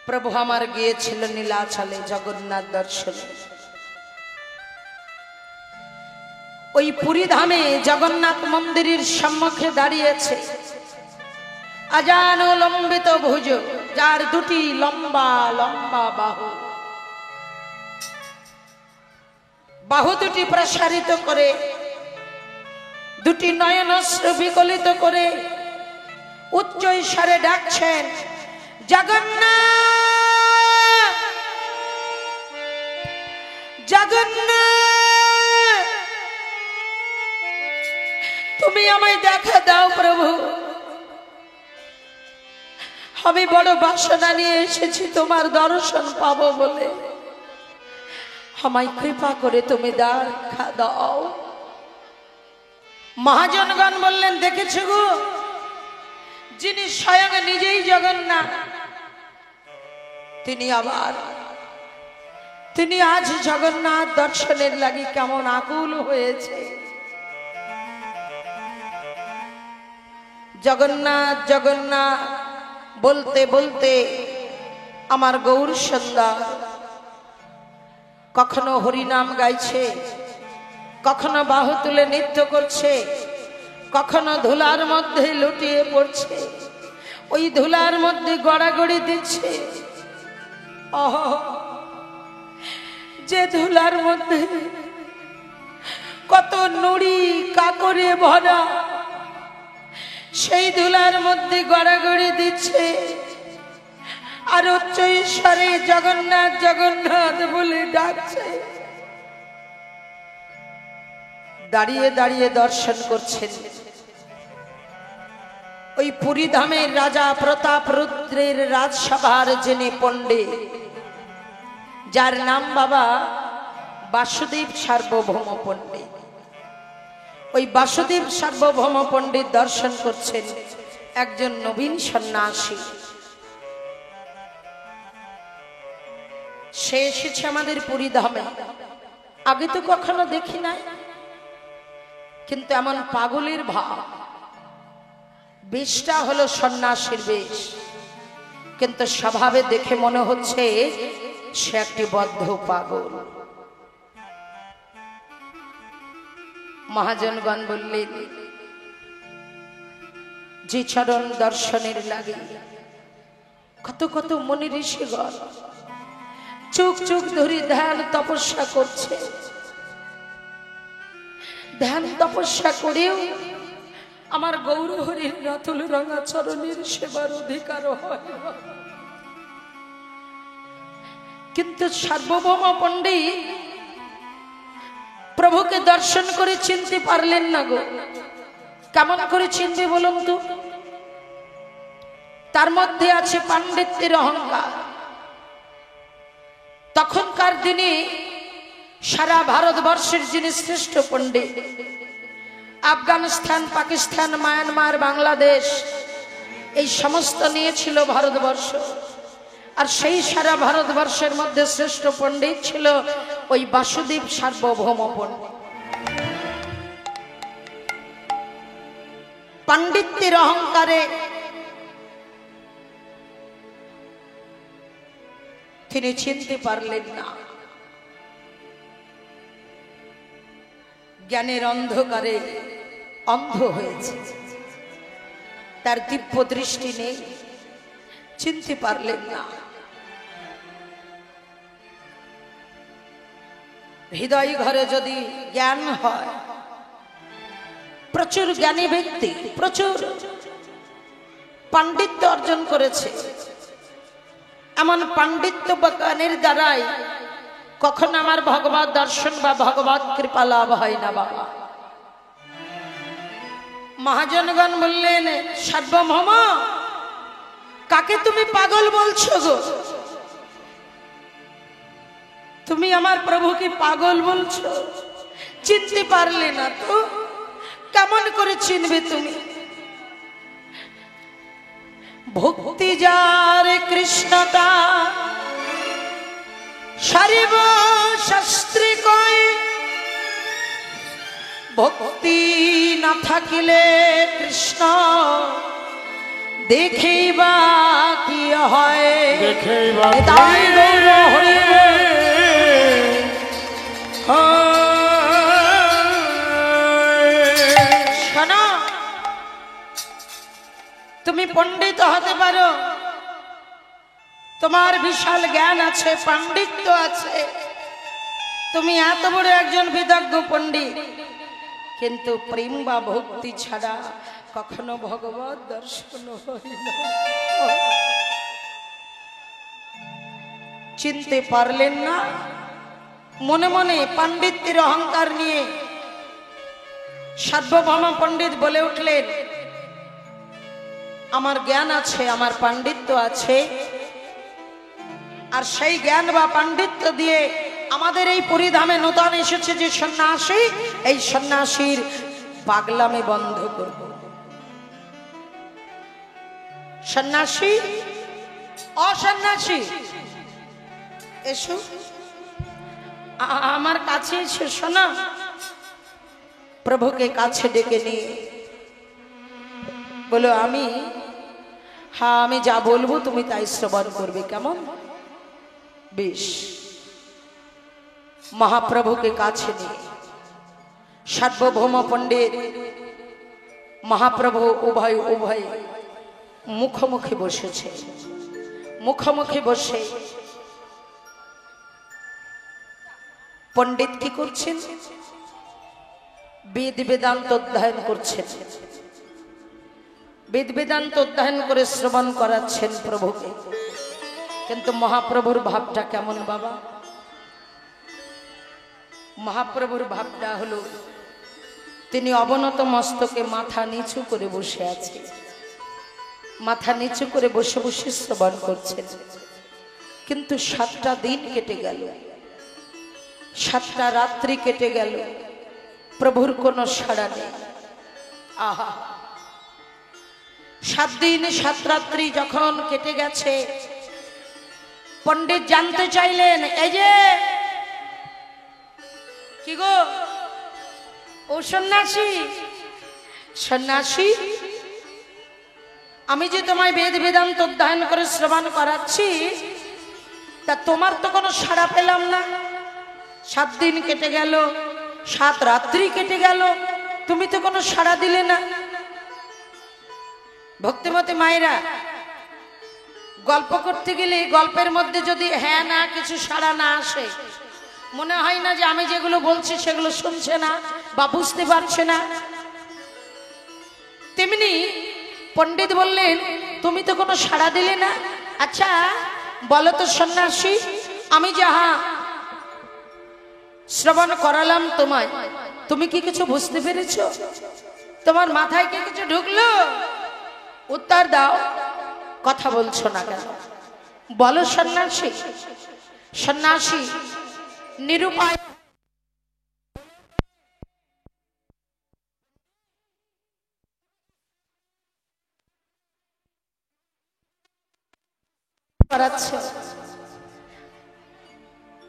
প্রভু আমার গিয়েছিল নীলাচলে জগন্নাথ দর্শনে। ওই পুরী ধামে জগন্নাথ মন্দিরের সম্মুখে দাঁড়িয়েছে আজান লম্বিত ভুজ, যার দুটি লম্বা লম্বা বাহু, বাহু দুটি প্রসারিত করে দুটি নয়নশ্রু বিকলিত করে উচ্চ স্বরে ডাকছেন, জগন্নাথ জগন্নাথ, তুমি আমায় দেখা দাও প্রভু, আমি বড় বাসনা নিয়ে এসেছি তোমার দর্শন পাবো বলে, আমায় কৃপা করে তুমি দেখা দাও। মহাজনগণ বললেন, দেখেছো গো, যিনি স্বয়ং নিজেই জগন্নাথ, তিনি আজ জগন্নাথ দর্শনের লাগি কেমন আকুল হয়েছে। জগন্নাথ জগন্নাথ বলতে বলতে আমার গৌর সন্ধ্যা কখনো হরিনাম গাইছে, কখনো বাহু তুলে নৃত্য করছে, কখনো ধুলার মধ্যে লুটিয়ে পড়ছে, ওই ধুলার মধ্যে গড়াগড়ি দিচ্ছে। যে ধুলার মধ্যে কত নুড়ি কাকরে ভরা, সেই ধুলার মধ্যে গড়াগড়ি দিচ্ছে আর উচ্চ স্বরে জগন্নাথ জগন্নাথ বলে ডাকছে। দাঁড়িয়ে দাঁড়িয়ে দর্শন করছেন ওই পুরী ধামের রাজা প্রতাপ রুদ্রের রাজসভার যিনি পণ্ডিত, যার নাম বাবা বাসুদেব সার্বভৌম পণ্ডিত। ওই বাসুদেব সার্বভৌম পণ্ডিত দর্শন করছেন একজন নবীন সন্ন্যাসী। সে এসেছে আমাদের পুরী ধামে, আগে তো কখনো দেখি নাই, কিন্তু এমন পাগলের ভাব, বেশটা হলো সন্ন্যাসীর বেশ, কিন্তু স্বভাবে দেখে মনে হচ্ছে সে একটি বদ্ধ পাগল। মহাজনগণ বললেন, যে চরণ দর্শনের লাগে কত কত মনি ঋষিগণ চোখ চোখ ধরে ধ্যান তপস্যা করছে, ধ্যান তপস্যা করেও আমার গৌর হরির নতুল রঙা চরণের সেবার অধিকার হয়। কিন্তু সার্বভৌম পণ্ডিত প্রভুকে দর্শন করে চিনতে পারলেন না গো। কেমন করে চিনবে বলুন তো? তার মধ্যে আছে পাণ্ডিত্যের অহংকার। তখনকার দিনে সারা ভারতবর্ষের যিনি শ্রেষ্ঠ পণ্ডিত, আফগানিস্তান, পাকিস্তান, মায়ানমার, বাংলাদেশ, এই সমস্ত নিয়েছিল ভারতবর্ষ। আর সেই সারা ভারতবর্ষের মধ্যে শ্রেষ্ঠ পণ্ডিত ছিল ওই বাসুদেব সার্বভৌম পণ্ডিত। পাণ্ডিত্যের অহংকারে তিনি চিনতে পারলেন না, জ্ঞানের অন্ধকারে অন্ধ হয়েছে, তার দিব্য দৃষ্টি নেই, চিনতে পারলেন না। হৃদয় ঘরে যদি জ্ঞান হয়, প্রচুর জ্ঞানী ব্যক্তি প্রচুর পাণ্ডিত্য অর্জন করেছে, এমন পাণ্ডিত্য বা জ্ঞানের দ্বারাই কখন আমার ভগবত দর্শন বা ভগবত কৃপা লাভ হয় না বাবা। মহাজনগণ বললেন, সার্বভৌম, কাকে তুমি পাগল বলছো গো? তুমি আমার প্রভুকে পাগল বলছো? চিনতে পারলে না তো? কেমন করে চিনবে তুমি? ভক্তি যার কৃষ্ণতা সারিব শাস্ত্রী কয়, ভক্তি না থাকিলে কৃষ্ণ দেখিবা কি হয়, দেখিবা তাই গৌর হরি শোনো, তুমি পণ্ডিত হতে পারো, তোমার বিশাল জ্ঞান আছে, পাণ্ডিত্য আছে, তুমি এত বড় একজন বিদগ্ধ পণ্ডিত, কিন্তু প্রেম বা ভক্তি ছাড়া কখনো ভগবত দর্শন হইল। চিনতে পারলেন না? মনে মনে পাণ্ডিত্যের অহংকার নিয়ে সার্বভৌম পণ্ডিত বলে উঠলেন, আমার জ্ঞান আছে, আমার পাণ্ডিত্য আছে, আর সেই জ্ঞান বা পাণ্ডিত্য দিয়ে আমাদের এই পরিধামে নূতন এসেছে যে সন্ন্যাসী, এই সন্ন্যাসীর পাগলামি বন্ধ করব। সন্ন্যাসী, অসন্ন্যাসী, এসো আমার কাছে এসে শোনা। প্রভুকে কাছে ডেকে নিয়ে বলো, হ্যাঁ আমি যা বলবো তুমি তাই শ্রবণ করবে, কেমন? বেশ। মহাপ্রভুকে কাছে নিয়ে সার্বভৌম পণ্ডিত মহাপ্রভু উভয় মুখোমুখি বসেছে। মুখোমুখি বসে পণ্ডিত কি করছেন? বেদ বেদান্ত অধ্যয়ন করছেন। বেদ বেদান্ত অধ্যয়ন করে শ্রবণ করাচ্ছেন প্রভুকে। কিন্তু মহাপ্রভুর ভাবটা কেমন বাবা? মহাপ্রভুর ভাবটা হলো তিনি অবনত মস্তকে মাথা নিচু করে বসে আছে, মাথা নিচু করে বসে বসে শ্রবণ করছেন। কিন্তু 7টা দিন কেটে গেল, 7টা রাত্রি কেটে গেল, প্রভুর কোনো সাড়া নেই। আহা, 7 দিন 7 রাত্রি যখন কেটে গেছে, পণ্ডিত জানতে চাইলেন, এই যে কি গো ও সন্ন্যাসী, সন্ন্যাসী আমি যে তোমায় বেদ বেদান্ত অধ্যয়ন করে শ্রবণ করাচ্ছি, তা তোমার তো কোনো সাড়া পেলাম না। 7 দিন কেটে গেল, 7 রাত্রি কেটে গেল, তুমি তো কোনো সাড়া দিলে না। ভক্তিমতী মায়েরা, গল্প করতে গেলে গল্পের মধ্যে যদি হ্যাঁ না কিছু সাড়া না আসে, মনে হয় না যে আমি যেগুলো বলছি সেগুলো শুনছে না বা বুঝতে পারছে না। তেমনি পণ্ডিত বললেন, তুমি তো কোনো সাড়া দিলে না। আচ্ছা বলো তো সন্ন্যাসী, আমি যাহা শ্রবণ করালাম তোমায়, তুমি কি কিছু বুঝতে পেরেছো? তোমার মাথায় কি কিছু ঢুকলো? উত্তর দাও, কথা বলছো না কেন? বলো সন্ন্যাসী। সন্ন্যাসী নিরুপায় করাচ্ছে,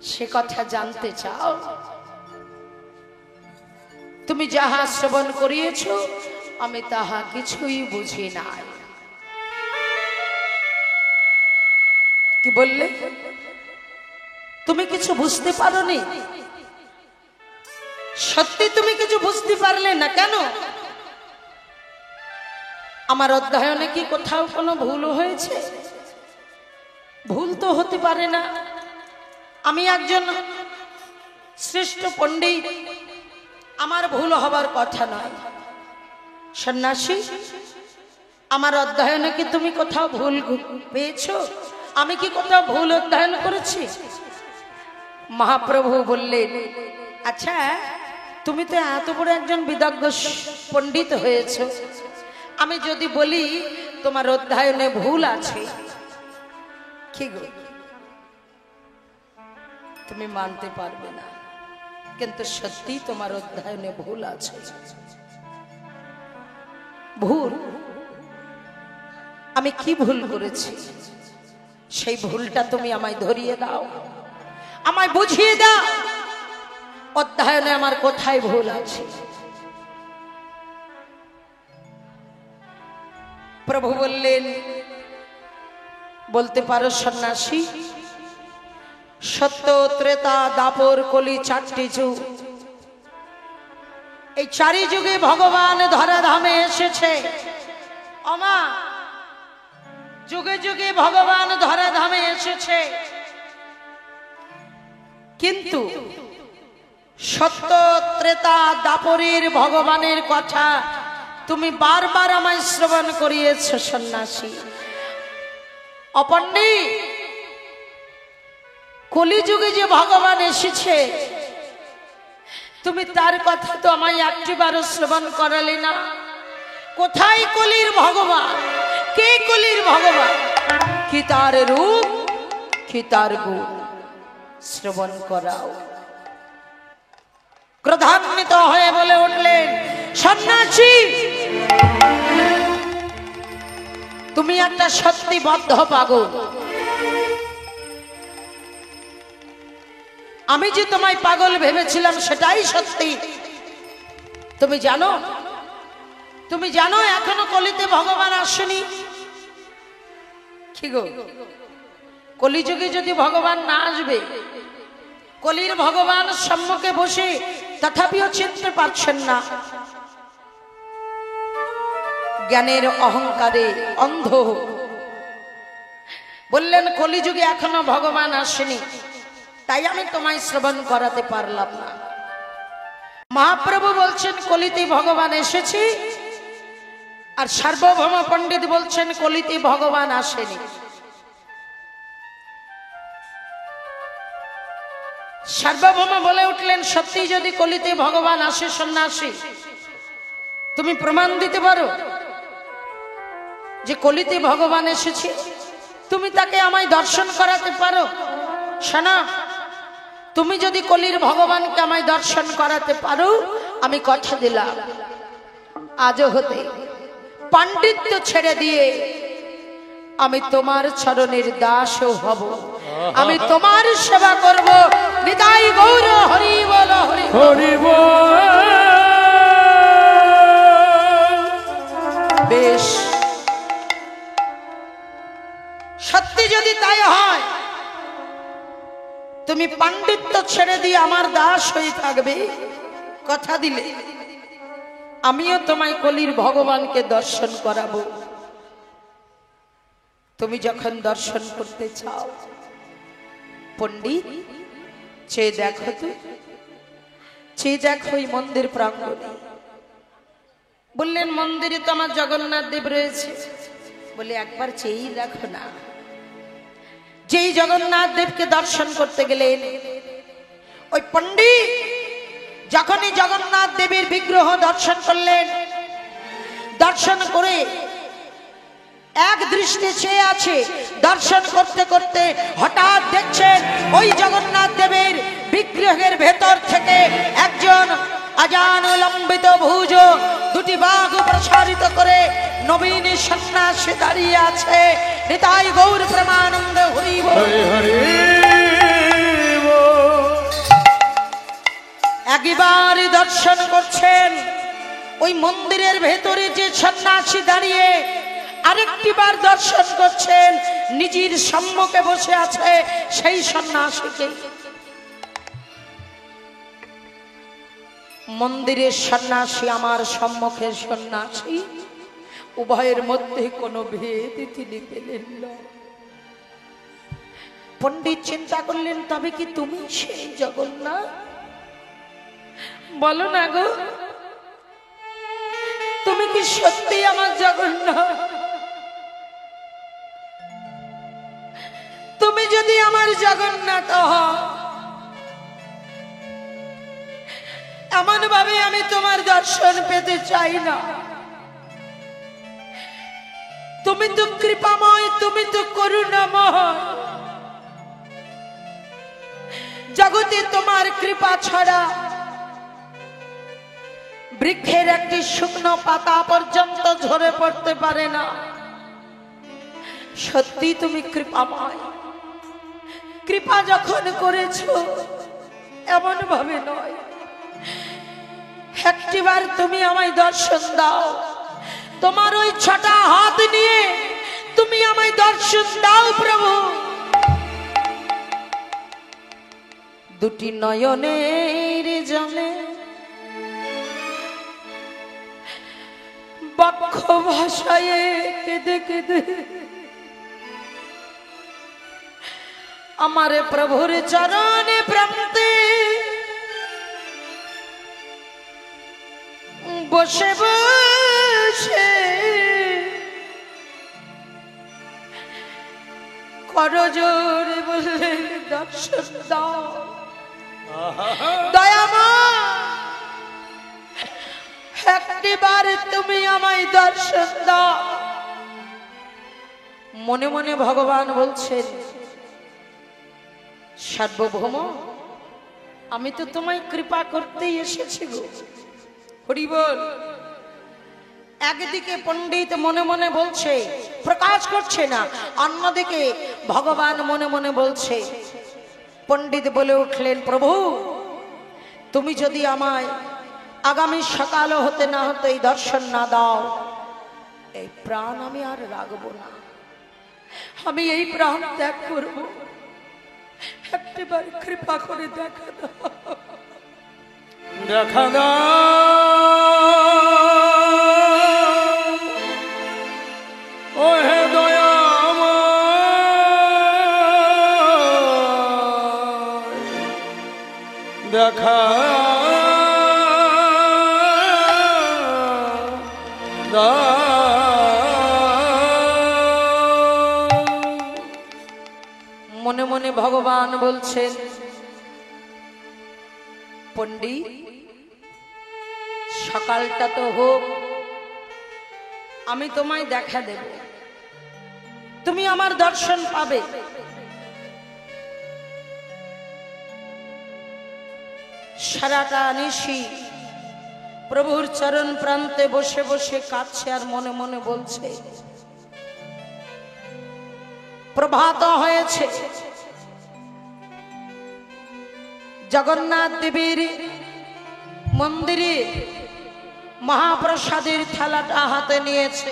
সে কথা জানতে চাও? তুমি যাহা শ্রবণ করিয়েছ আমি তাহা কিছুই বুঝি নাই। কি বললে? তুমি কিছু বুঝতে পারোনি? সত্যি তুমি কিছু বুঝতে পারলে না কেন? আমার অধ্যয়নে কি কোথাও কোনো ভুল হয়েছে? ভুল তো হতে পারে না। আমি একজন শ্রেষ্ঠ পণ্ডিত, আমার ভুল হবার কথা নয়। সন্ন্যাসী, আমার অধ্যয়নে কি তুমি কোথাও ভুল পেয়েছো? আমি কি কোথাও ভুল অধ্যয়ন করেছি? মহাপ্রভু বললেন, আচ্ছা তুমি তো এত বড় একজন বিদগ্ধ পণ্ডিত হয়েছো, আমি যদি বলি তোমার অধ্যয়নে ভুল আছে, কি গো তুমি মানতে পারবে না। কিন্তু সত্যি তোমার অধ্যয়নে ভুল আছে। ভুল? আমি কি ভুল করেছি? সেই ভুলটা তুমি আমায় ধরিয়ে দাও, আমায় বুঝিয়ে দাও। অধ্যয়নে আমার কোথায় ভুল আছে? প্রভু বললেন, বলতে পারো সন্ন্যাসী, সত্য, ত্রেতা, দাপর, কলি, চারটি যুগ, এই চারি যুগে ভগবান ধরাধামে এসেছে। আমা, যুগে যুগে ভগবান ধরাধামে এসেছে, কিন্তু সত্য, ত্রেতা, দাপরের ভগবানের কথা তুমি বারবার আমায় শ্রবণ করিয়েছ সন্ন্যাসী। অপন্ডি, কলিযুগে যে ভগবান এসেছে তুমি তার কথা তো আমায় একটিবারও শ্রবণ করালে না। কোথায় কলির ভগবান? কে কলির ভগবান? কি তার রূপ, কি তার গুণ শ্রবণ করাও। ক্রোধান্বিত হয়ে বলে উঠলেন, সন্ন্যাসী, তুমি একটা সত্যি বদ্ধ পাগল। আমি যে তোমায় পাগল ভেবেছিলাম সেটাই সত্যি। তুমি জানো, তুমি জানো এখনো কলিতে ভগবান আসেনি। কি গো, কলিযুগে যদি ভগবান না আসবে, কলির ভগবান সম্মুখে বসে তথাপিও চিনতে পারছেন না, জ্ঞানের অহংকারে অন্ধ। বললেন, কলিযুগে এখনো ভগবান আসেনি, তাই আমি তোমায় শ্রবণ করাতে পারলাম না। মহাপ্রভু বলছেন, কলিতে ভগবান এসেছে, আর সার্বভৌম পণ্ডিত বলছেন কলিতে ভগবান আসেনি। সার্বভৌম বলে উঠলেন, সত্যি যদি কলিতে ভগবান আসে সন্ন্যাসী, তুমি প্রমাণ দিতে পারো যে কলিতে ভগবান এসেছে? তুমি তাকে আমায় দর্শন করাতে পারো? শোনা, তুমি যদি কলির ভগবানকে আমায় দর্শন করাতে পারো, আমি কথা দিলাম আজও হতে পাণ্ডিত্য ছেড়ে দিয়ে আমি তোমার চরণের দাসও হব, আমি তোমার সেবা করব। নিতাই গৌর হরি বল, হরি হরি বল। বেশ, সত্যি যদি তাই হয়, তুমি পাণ্ডিত্য ছেড়ে দিয়ে আমার দাস হয়ে থাকবে, কথা দিলে আমিও তোমায় কলির ভগবানকে দর্শন করাবো। তুমি যখন দর্শন করতে চাও, পণ্ডিত চেয়ে দেখো, তো চেয়ে দেখো এই মন্দির প্রাঙ্গণে। বললেন, মন্দিরে তো আমার জগন্নাথ দেব রয়েছে। বলে, একবার চেয়েই দেখো না। যেই জগন্নাথ দেবকে দর্শন করতে গেলেন, ওই পণ্ডিত যখনই জগন্নাথ দেবের বিগ্রহ দর্শন করলেন, দর্শন করে এক দৃষ্টি চেয়ে আছে, দর্শন করতে করতে হঠাৎ দেখছেন ওই জগন্নাথ দেবের বিগ্রহের ভেতর থেকে একজন আজান লম্বিত ভুজ, দুটি বাহু প্রসারিত করে নবীন সন্ন্যাসী দাঁড়িয়ে আছে। নিতাই গৌর প্রেমানন্দ, হরি বল। একবার দর্শন করছেন ওই মন্দিরের ভেতরে যে সন্ন্যাসী দাঁড়িয়ে, আরেকটি বার দর্শন করছেন নিজের সম্মুখে বসে আছে সেই সন্ন্যাসীকে। মন্দিরের সন্ন্যাসী আমার সম্মুখের সন্ন্যাসী, উভয়ের মধ্যে কোনো ভেদ তিনি পেলেন না। পণ্ডিত চিন্তা করলেন, তবে কি তুমি সেই জগন্নাথ? বলো না গো, তুমি কি সত্যি আমার জগন্নাথ? তুমি যদি আমার জগন্নাথ হও, এমন ভাবে আমি তোমার দর্শন পেতে চাই না। তুমি তো কৃপাময়, তুমি তো করুণাময়। জগতে তোমার কৃপা ছাড়া বৃক্ষের একটি শুকনো পাতা পর্যন্ত ঝরে পড়তে পারে না। সত্যি তুমি কৃপাময়। কৃপা যখন করেছো, এমন ভাবে নয়, একটিবার তুমি আমায় দর্শন দাও। তোমার ওই ছটা হাত নিয়ে তুমি আমায় দর্শন দাও প্রভু। দুটি নয়নের জলে বক্ষ ভাষায় কেঁদে কেঁদে আমার প্রভুর চরণে প্রান্তে বসে বসে করজোড়ে বললেন দর্শন দাও দয়ামা, একটিবার তুমি আমায় দর্শন দাও। মনে মনে ভগবান বলছেন, সার্বভৌম আমি তো তোমায় কৃপা করতেই এসেছি গো। হরি বল। একদিকে পণ্ডিত মনে মনে বলছে, প্রকাশ করছে না, অন্যদিকে ভগবান মনে মনে বলছে। পণ্ডিত বলে উঠলেন, প্রভু তুমি যদি আমায় আগামী সকাল হতে না হতেই দর্শন না দাও, এই প্রাণ আমি আর রাখবো না, আমি এই প্রাণ ত্যাগ করব। একটিবার কৃপা করে দেখা দাও, দেখা দাও ও হে দয়াময়, দেখা দাও। মনে মনে ভগবান বলছেন, পণ্ডিত সকালটা তো হোক, আমি তোমায় দেখা দেব, তুমি আমার দর্শন পাবে। সারাটা নিশি প্রভুর চরণ প্রান্তে বসে বসে কাঁদছে আর মনে মনে বলছে, প্রভাত হয়েছে, জগন্নাথ দেবীর মন্দিরে মহাপ্রসাদের থালাটা হাতে নিয়েছে।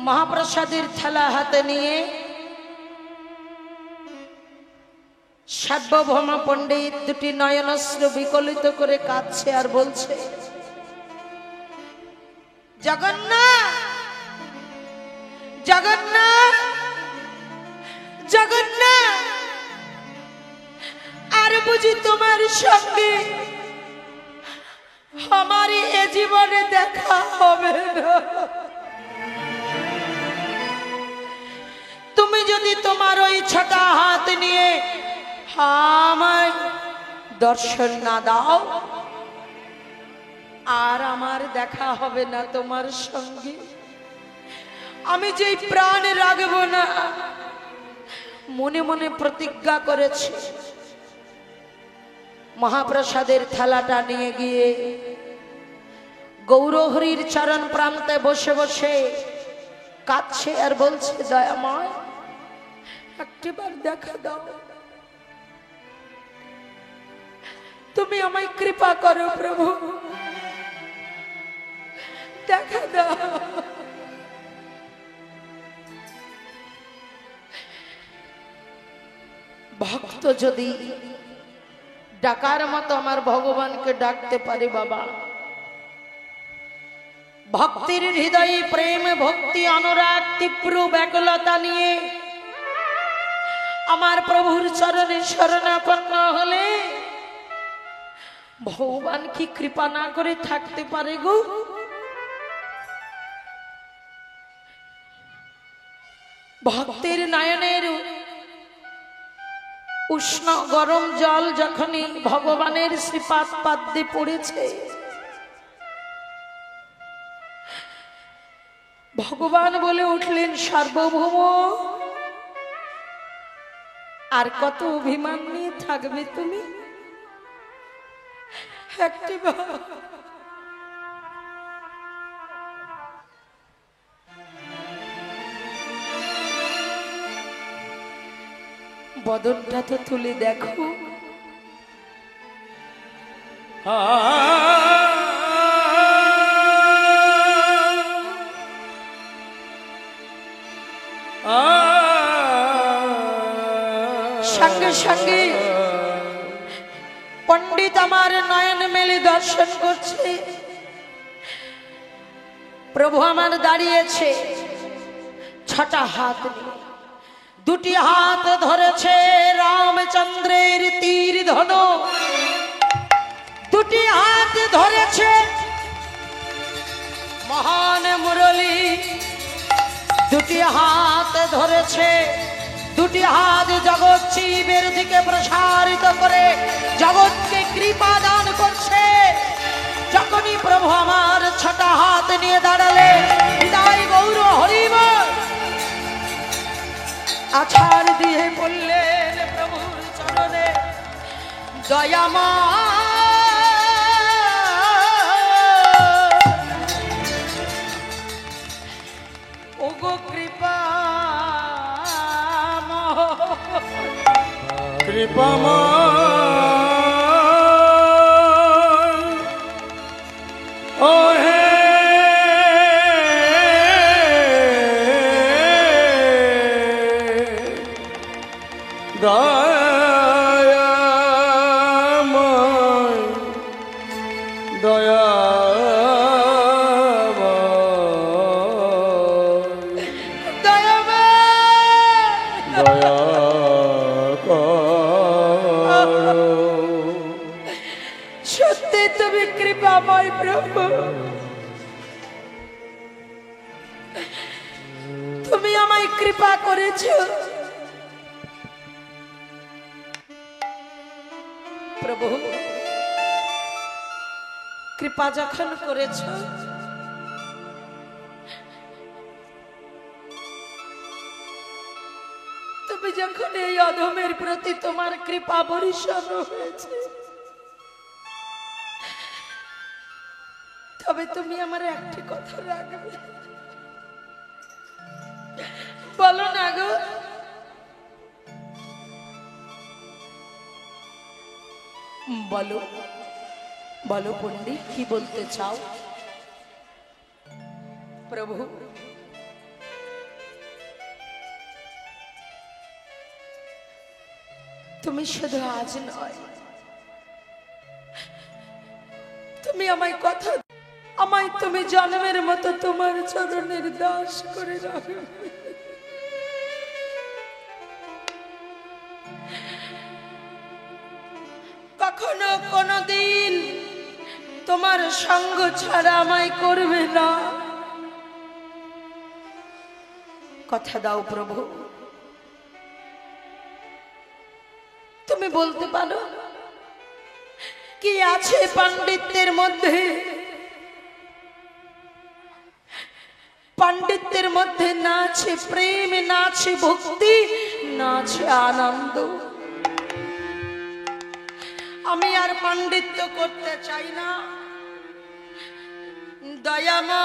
মহাপ্রসাদের থালা হাতে নিয়ে সার্বভৌম পণ্ডিত দুটি নয়নশ্রু বিকলিত করে কাঁদছে আর বলছে, জগন্নাথ জগন্নাথ জগন্নাথ, আর বুঝি তোমার সঙ্গে আমার এ জীবনে দেখা হবে না। তুমি যদি তোমার ওই ছটা হাত নিয়ে আমায় দর্শন না দাও, আর আমার দেখা হবে না তোমার সঙ্গে, আমি যে প্রাণ রাখবো না। মনে মনে প্রতিজ্ঞা করেছে। মহাপ্রসাদের থালাটা নিয়ে গিয়ে গৌরহরির চরণ প্রান্তে বসে বসে কাঁদছে আর বলছে, দয়াময় একটিবার দেখা দাও, তুমি আমায় কৃপা করো প্রভু, দেখা দাও। ভক্ত যদি ডাকার মতো আমার ভগবানকে ডাকতে পারে বাবা, ভক্তির হৃদয়ে প্রেম ভক্তি অনুরাগ তীব্র ব্যাকুলতা নিয়ে আমার প্রভুর চরণে শরণাপন্ন হলে ভগবান কি কৃপা না করে থাকতে পারে গো? ভক্তের নয়নের উষ্ণ গরম জল যখনই ভগবানের শ্রীপাদ পাদ্যে পড়েছে, ভগবান বলে উঠলেন, সার্বভৌম আর কত অভিমান নিয়ে থাকবে তুমি? একটিবার বদনটা তো তুলে দেখো। সঙ্গে সঙ্গে পণ্ডিত আমার নয়ন মেলে দর্শন করছে। প্রভু আমার দাঁড়িয়েছে ছটা হাত নিয়ে, দুটি হাত ধরেছে রামচন্দ্রের তীর ধনুক, দুটি হাত ধরেছে মহান মুরলী, দুটি হাত ধরেছে, দুটি হাত জগৎ শিবের দিকে প্রসারিত করে জগৎকে কৃপা দান করছে। যখনই প্রভু আমার ছটা হাত নিয়ে দাঁড়ালে হৃদয় গৌর হরিব আছাড় দিয়ে বললেন প্রভুর চরণে, দয়ামা ওগো কৃপা কৃপাময় ও হে দয়াময় সত্যি তুমি কৃপাময় প্রভু, তুমি আমায় কৃপা করেছ প্রভু। কৃপা যখন করেছ তুমি যখন এই অধমের প্রতি তোমার কৃপা বর্ষণ হয়েছে, তবে তুমি আমার একটি কথা রাখবে, বলো না গো। বলো বলো পণ্ডিত, কি বলতে চাও? প্রভু তুমি শুধু আজ নয়, তুমি আমায় কথা, আমায় তুমি জন্মের মতো তোমার চরণের দাস করে রাখবে। কখনো কোনদিন তোমার সঙ্গ ছাড়া আমায় করবে না, কথা দাও প্রভু। তুমি বলতে পারো কি আছে পাণ্ডিত্যের মধ্যে? পাণ্ডিত্যের মধ্যে না আছে প্রেম, না আছে ভক্তি, না আছে আনন্দ। আমি আর পাণ্ডিত্য করতে চাই না, দয়ামা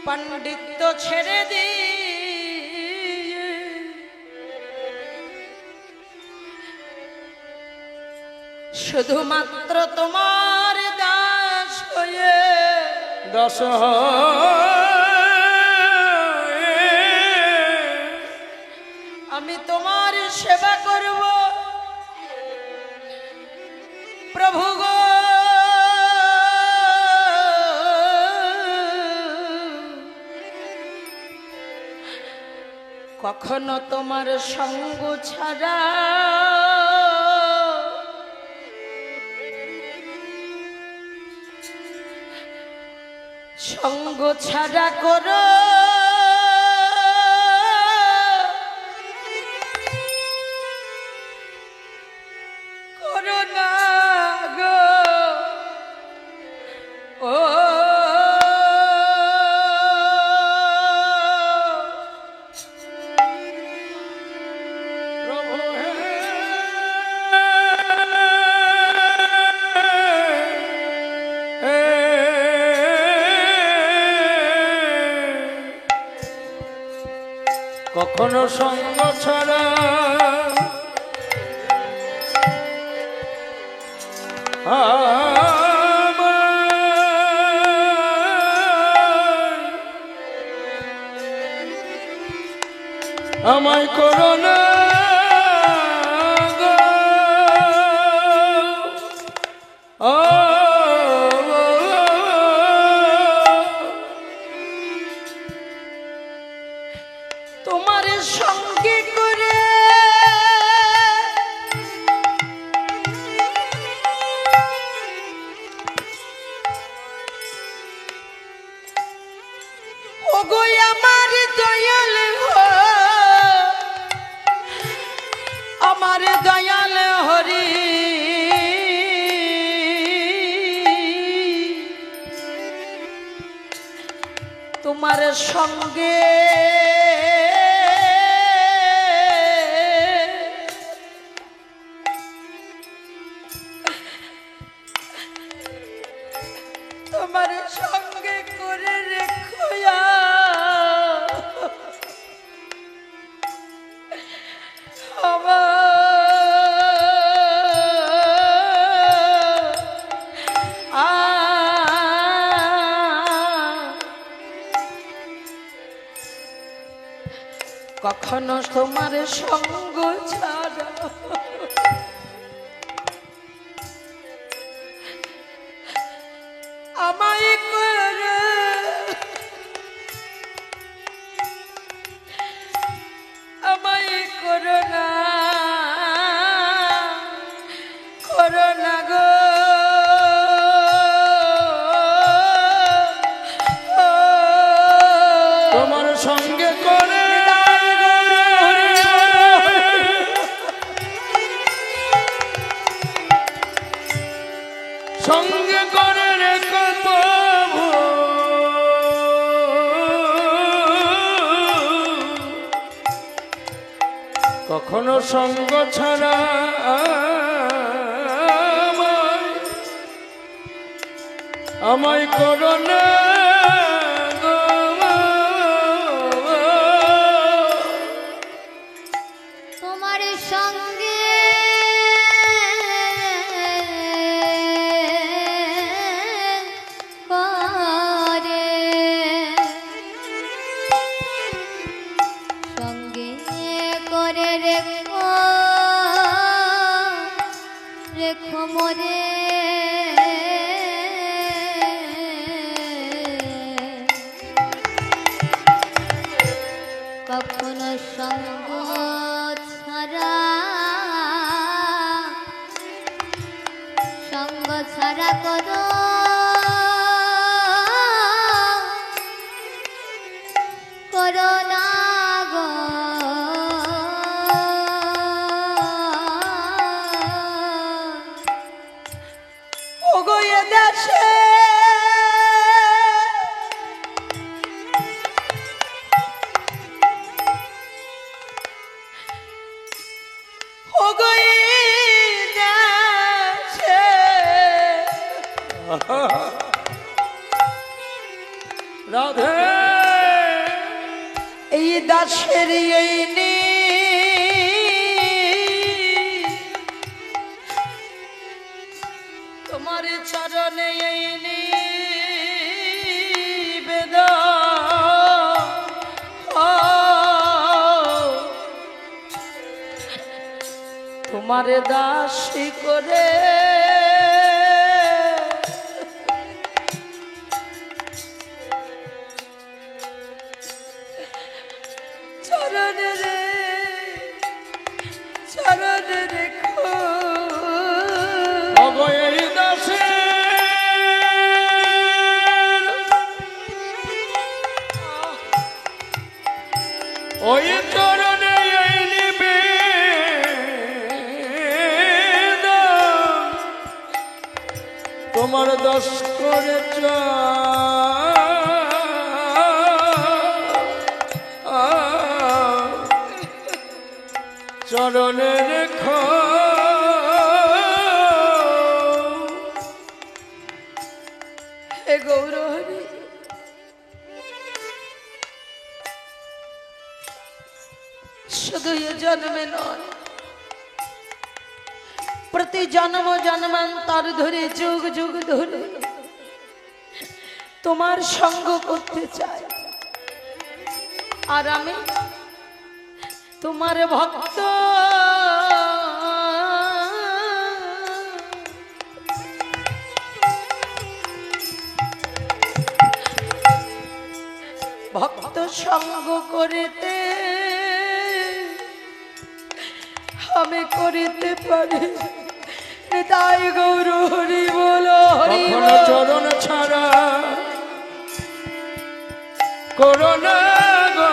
পাণ্ডিত্য ছেড়ে দি, শুধুমাত্র তোমার দাস হয়ে, দাস আমি তোমার সেবা করব প্রভু গো। কখনো তোমার সঙ্গ ছাড়া সঙ্গ ছাড়া করো করো না গো। ও প্রভু হে কখনো সঙ্গ ছাড়া আমায় করোনা গো ও তোমার সঙ্গে করে ওগো আমার দয়াল গো, আমার দয়াল হরি তোমার সঙ্গে তোমার সঙ্গে করে রেখো কখনো তোমার সঙ্গ ছাড়া আমায় করে আমায় করোনা করোনা গো তোমার সঙ্গে করে সঙ্গে করে রেখো তবু কখনো সঙ্গ ছাড়া আমায় করোনা গো তোমার সঙ্গে করে সঙ্গে করে রেখো রেখো মরে কখনো সঙ্গ ছাড়া সঙ্গ ছাড়া করো করোনা গো ওগো এ দেশে ওগো এ দেশে রাধে এই দাসের এই নি তোমার চরণে এই তোমার দাসী করে চরণে রে চরণে রেখো অগয় দাসে ওই চরণে এই নিবে তোমার দশ করে চরণে রেখো হে গৌরহরি শুধু এ জন্মে নয় প্রতি জন্ম জন্মান্তর ধরে যুগ যুগ ধরে তোমার সঙ্গ করতে চাই আর আমি তোমার ভক্ত ভক্ত সঙ্গ করিতে আমি করিতে পারি তাই গৌর হরি বলো হরি কখনো চরণ ছাড়া করোনা গো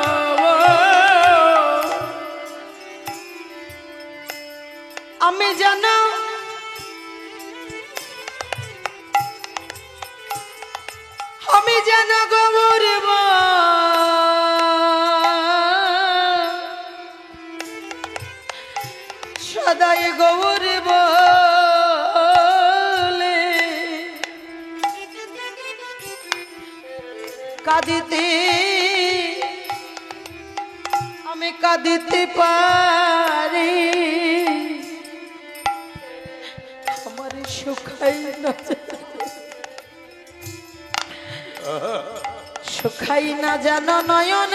আমি জানো গৌর সদাই গৌর বলে কাঁদিতে আমি কাঁদিতে পারি আমার সুখাই না সুখাই না জানো নয়ন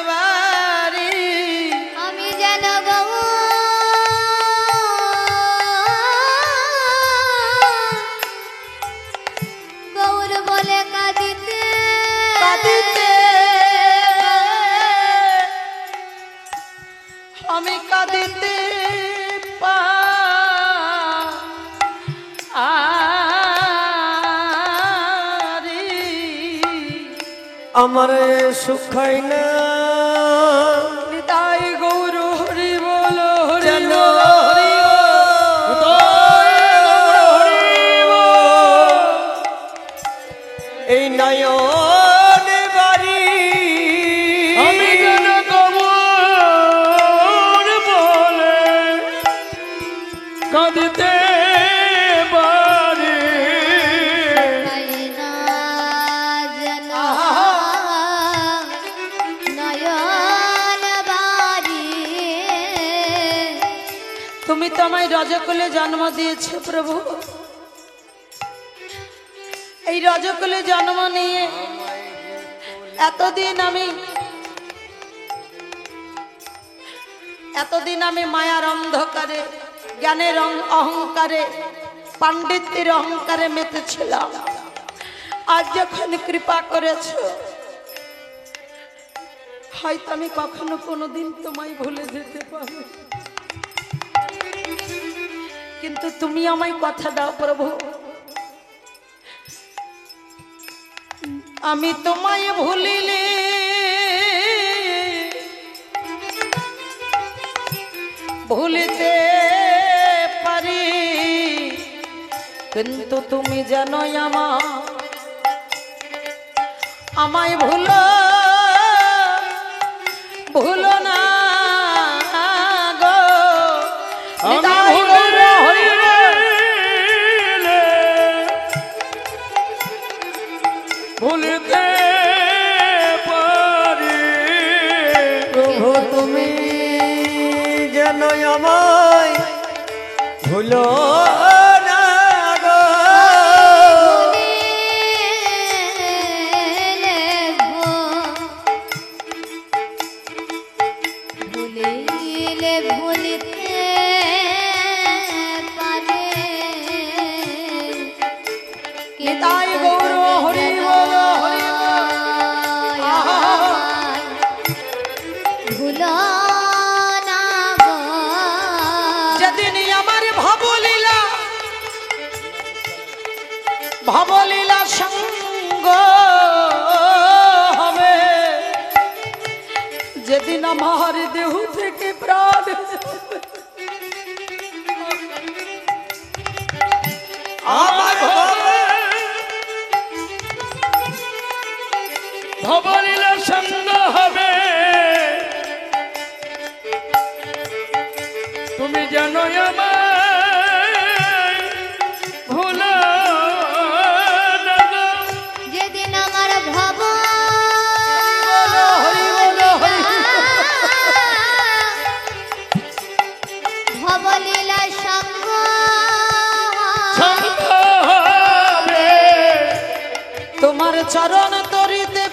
বাড়ি আমি যেন গৌর বলে কাঁদিতে কাঁদিতে আমি কাঁদিতে আমার সুখাই না তাই গৌর হরি বলো হরি যেন বলো হরি এই নয়ন বাড়ি আমি যেন গৌর বলে কাঁদিতে পারি যেন নয়ন বাড়ি তুমি তো আমায় রজকুলে জন্ম দিয়েছো প্রভু এই রজকুলে জন্ম নিয়ে এতদিন আমি মায়ার অন্ধকারে জ্ঞানের অহংকারে পাণ্ডিত্যের অহংকারে মেতেছিলাম আজ যখন কৃপা করেছো হয়তো আমি কখনো কোনোদিন তোমায় ভুলে যেতে পারি কিন্তু তুমি আমায় কথা দাও প্রভু আমি তোমায় ভুলিলে ভুলিতে পারি কিন্তু তুমি জানো আমায় ভুলো না গো নিতাই গৌর হরি ভুলতে পারি প্রভু তুমি যেন আমায় ভুলো না গো ভুলিলে ভুলিতে পারে নিতাই গৌর হরি বলো হরি ভুলো না গো যেদিন আমার ভবলীলা সঙ্গ হবে যেদিন আমার দেহ থেকে প্রাণ আমার ভবলীলা সঙ্গ হবে তুমি জানো আমায় ভুলো না গো যেদিন আমার ভব হরি বলো হরি ভবলীলা সঙ্গ সঙ্গ হবে তোমার চরণ তরিতে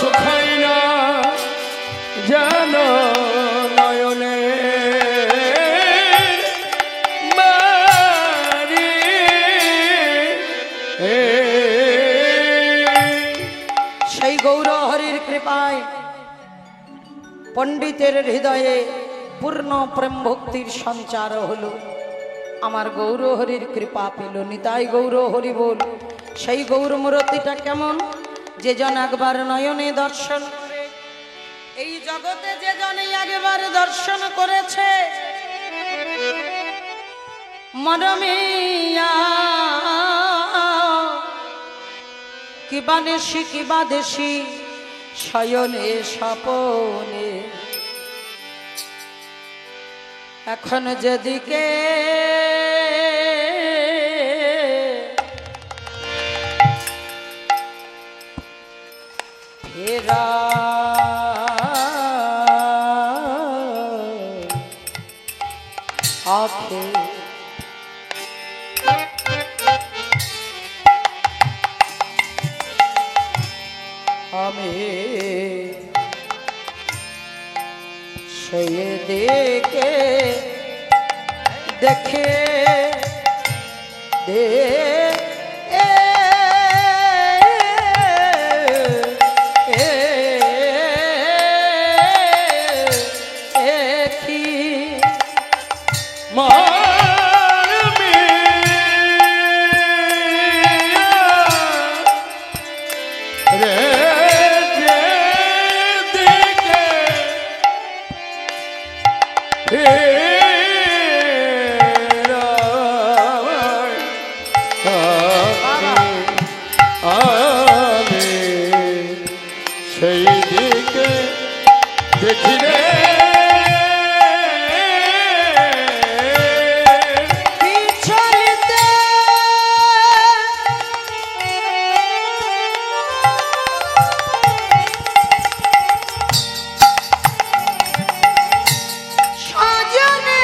সুখাই না জানো নয়নে বাড়ি সেই গৌর হরির কৃপায় পণ্ডিতের হৃদয়ে পূর্ণ প্রেম ভক্তির সঞ্চার হলো। আমার গৌর হরির কৃপা পেল, নিতাই গৌর হরি বল। সেই গৌর মূর্তিটা কেমন, যে জন একবার নয়নে দর্শন করে, এই জগতে যে জনে একবার দর্শন করেছে, মরমিয়া কিবা নেশি কিবা দেশি শয়নে স্বপনে, এখন যেদিকে ফেরা আখে আমি সেই দিকে দেখে দে সেই দিকে দেখি রে পিছলিতে সজনে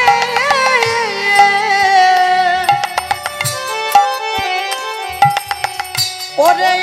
ওরে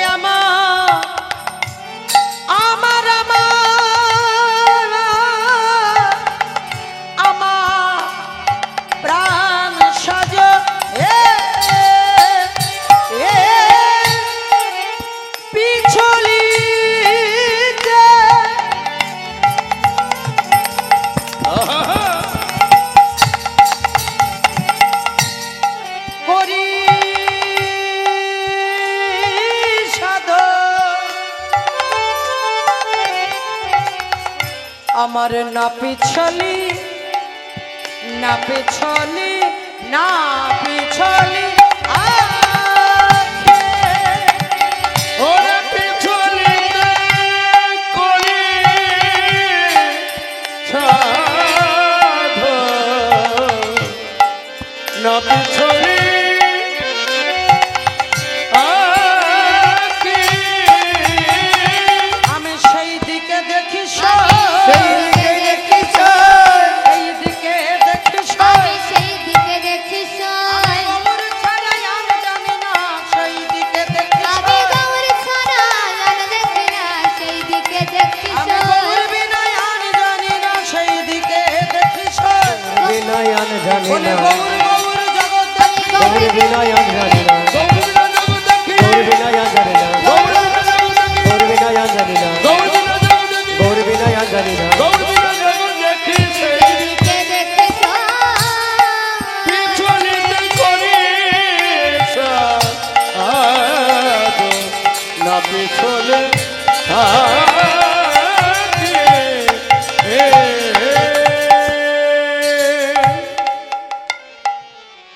আমার না পিছলি না পিছলি না পিছলি আখে ওরে পিছলিতে করি সাধো না পিছলি আমি সেই দিকে দেখি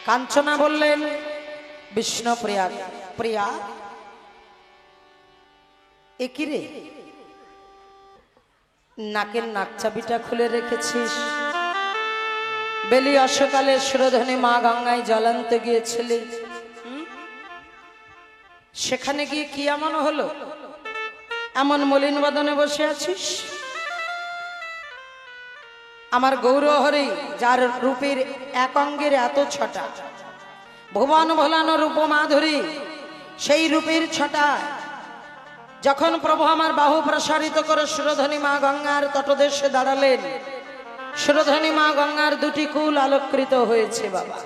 কাঞ্চনা বললেন, বিষ্ণু প্রিয়া প্রিয়া এ কি রে, নাকের নাকচাবিটা খুলে রেখেছিস? বেলি অসকালে সুরধনী মা গঙ্গায় জল আনতে গিয়েছিলি, সেখানে গিয়ে কি এমন হলো, এমন মলিন বদনে বসে আছিস? আমার গৌরহরি, যার রূপের এক অঙ্গের এত ছটা, ভুবন ভোলানো রূপ মাধুরী, সেই রূপের ছটা যখন প্রভু আমার বাহু প্রসারিত করে সুরধনী মা গঙ্গার তটদেশে দাঁড়ালেন, সুরধনী মা গঙ্গার দুটি কুল আলোকৃত হয়েছে বাবা।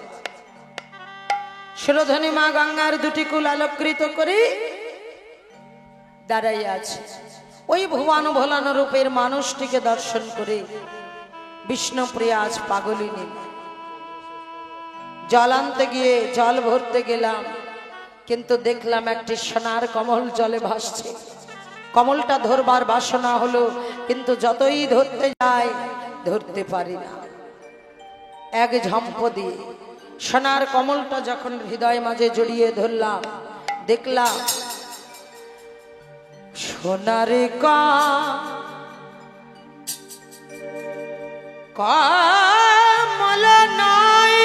সুরধনী মা গঙ্গার দুটি কুল আলোকৃত করে দাঁড়াই আছে। ওই ভুবন ভোলানো রূপের মানুষটিকে দর্শন করে বিষ্ণুপ্রিয়া আজ পাগলিনী। জল আনতে গিয়ে জল ভরতে গেলাম, কিন্তু দেখলাম একটি সোনার কমল জলে ভাসছে। কমলটা ধরবার বাসনা হলো, কিন্তু যতই ধরতে যাই ধরতে পারি না। এক ঝম্প দিয়ে সোনার কমলটা যখন হৃদয় মাঝে জড়িয়ে ধরলাম, দেখলাম সোনার কমল নাই,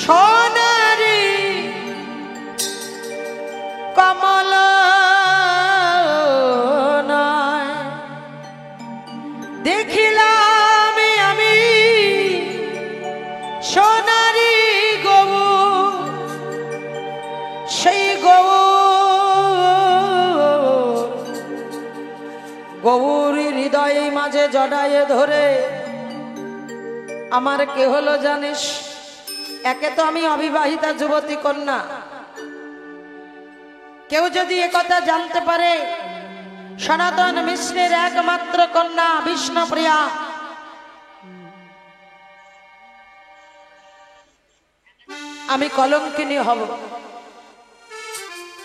সোনারি কমল নাই। দেখিলাম আমি সোনারি গৌর, সেই গৌর হৃদয়ে মাঝে জড়ায়ে ধরে আমার কে হলো জানিস? একে তো আমি অবিবাহিতা যুবতী কন্যা। কেউ যদি একথা জানতে পারে সনাতন মিশ্রের একমাত্র কন্যা বিষ্ণুপ্রিয়া, আমি কলঙ্কিনী হব,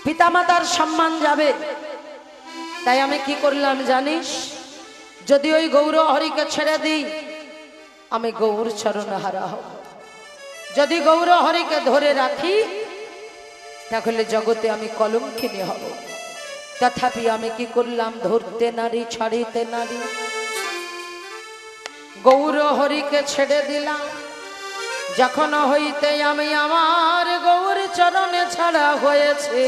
পিতামাতার সম্মান যাবে। তাই আমি কি করলাম জানিস? যদি ওই গৌর হরিকে ছেড়ে দিই, আমি গৌর চরণ হারা হব। যদি গৌর হরিকে ধরে রাখি, তাহলে জগতে আমি কলঙ্কিনী হব। তথাপি আমি কি করলাম? ধরতে নারী, ছাড়িতে নারী, গৌর হরিকে ছেড়ে দিলাম। যখন হইতে আমি আমার গৌর চরণে ছাড়া হয়েছে,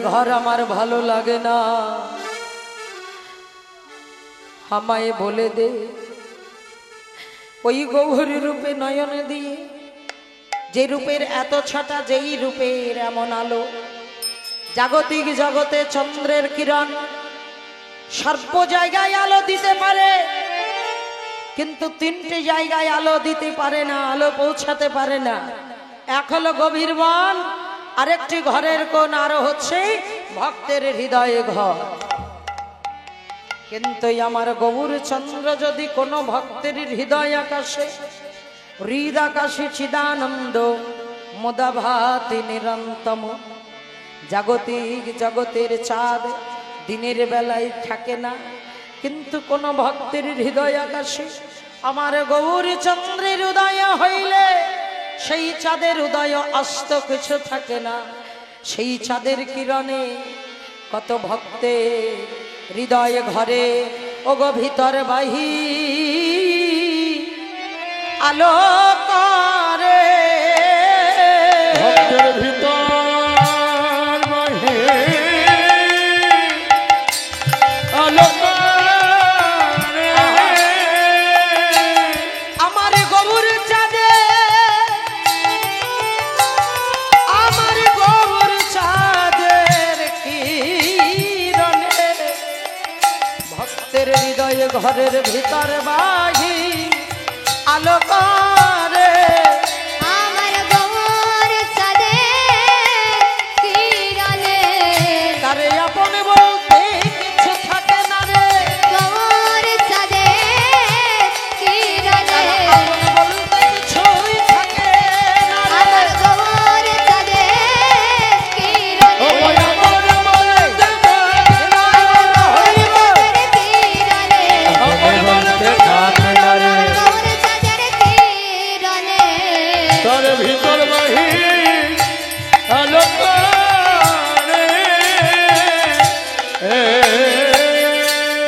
ঘর আমার ভালো লাগে না। আমায় বলে দে ওই গৌরী রূপে নয়নে দিয়ে, যে রূপের এত ছাটা, যেই রূপের এমন আলো। জাগতিক জগতে চন্দ্রের কিরণ সর্ব জায়গায় আলো দিতে পারে, কিন্তু তিনটি জায়গায় আলো দিতে পারে না, আলো পৌঁছাতে পারে না। এক হলো গভীর বন, আরেকটি ঘরের কোণ, আরো হচ্ছে ভক্তের হৃদয়ে ঘর। কিন্তু আমার গৌর চন্দ্র যদি কোনো ভক্তের হৃদয় আকাশে, হৃদ আকাশে চিদানন্দ মোদা ভাতি নিরন্তম। জাগতিক জগতের চাঁদ দিনের বেলায় থাকে না, কিন্তু কোন ভক্তের হৃদয় আকাশে আমার গৌর চন্দ্রের উদয় হইলে সেই চাঁদের উদয় অস্ত কিছু থাকে না। সেই চাঁদের কিরণে কত ভক্তের হৃদয় ঘরে ওগো ভিতর বাহি আলো করে। ভক্তের ভিতর বাহি আলো করে। আমার গৌর চাঁদে, আমার গৌর চাঁদের কিরণে ভক্তের হৃদয়ে ঘরের ভিতর বাহি আলো করে। আমার গৌর চাঁদের কিরণে তারে আপন বলতে কিছু থাকে না রে, গৌর চাঁদের কিরণে আপন বলতে কিছুই থাকে না রে। আমার গৌর চাঁদের কিরণে ও আমার বলতে আমার গৌর চাঁদের কিরণে আমার বলতে থাকে না রে। গৌর চাঁদের কিরণে তার ভিতর বাহি আলো করে।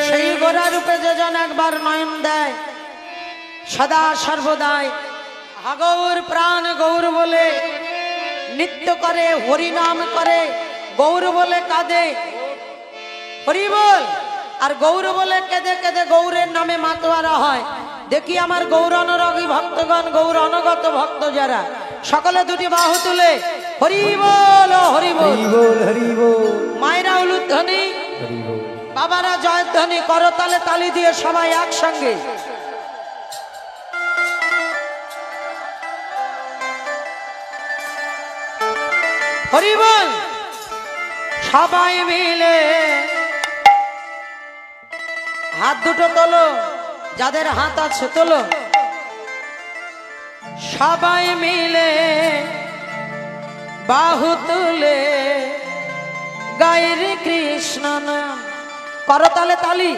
সেই গোরা রূপে যেজন একবার নয়ন দেয়, সদা সর্বদাই হাগৌর প্রাণ গৌর বলে নৃত্য করে, হরিনাম করে, গৌর বলে কাঁদে, হরি বল। আর গৌর বলে কেঁদে কেঁদে গৌরের নামে মাতোয়ারা হয়। দেখি আমার গৌর অনুরাগী ভক্তগণ, গৌর অনুগত ভক্ত যারা, সকলে দুটি বাহু তুলে হরি বল হরি বল। হরি বল হরি বল মায়েরা উলুধ্বনি, হরি বল। বাবারা জয়ধ্বনি, করতালে তালি দিয়ে সবাই একসঙ্গে হরি বল। সবাই মিলে হাত দুটো তোলো, যাদের হাত আছে তোলো। সবাই মিলে বাহু তুলে গাই রে কৃষ্ণ নাম, করতালে তালি।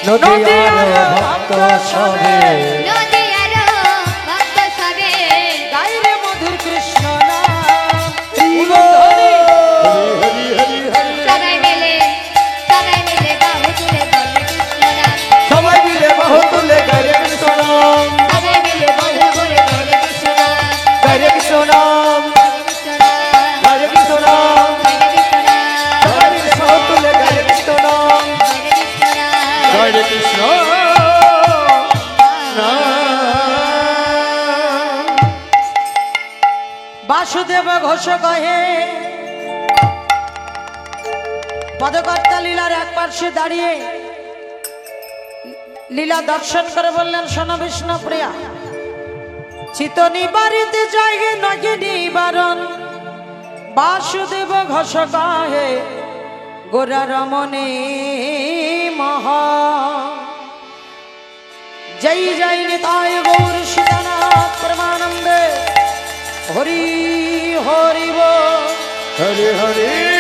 নদিয়ার ভক্ত সবে, নদিয়ার ভক্ত সবে গাই রে মধুর কৃষ্ণ নাম। হরি বল হরি হরি হরি। সবাই মিলে বাহু তুলে বলে কৃষ্ণ নাম। সবাই মিলে বাহু তুলে গাই রে কৃষ্ণ নাম, সবাই মিলে বাহু তুলে বলে কৃষ্ণ নাম। গাই রে কৃষ্ণ নাম, কৃষ্ণ নাম, গাই রে কৃষ্ণ নাম। কৃষ্ণ নাম, সবাই মিলে বাহু তুলে গাই রে কৃষ্ণ নাম, কৃষ্ণ নাম। গাই রে কৃষ্ণ নাম। বাসুদেব ঘোষ কহে, পদকর্তা লীলার এক পার্শ্বে দাঁড়িয়ে লীলা দর্শন করে বললেন, শোনো বিষ্ণু প্রিয়া, চিত নিবারিতে জায়গে নগে নিবারণ। বাসুদেব ঘোষ কহে, গোরা রমণী মহা, জয় জয় নিতাই গৌর সীতানাথ পরমানন্দে, হরি হরি বল। হরি হরি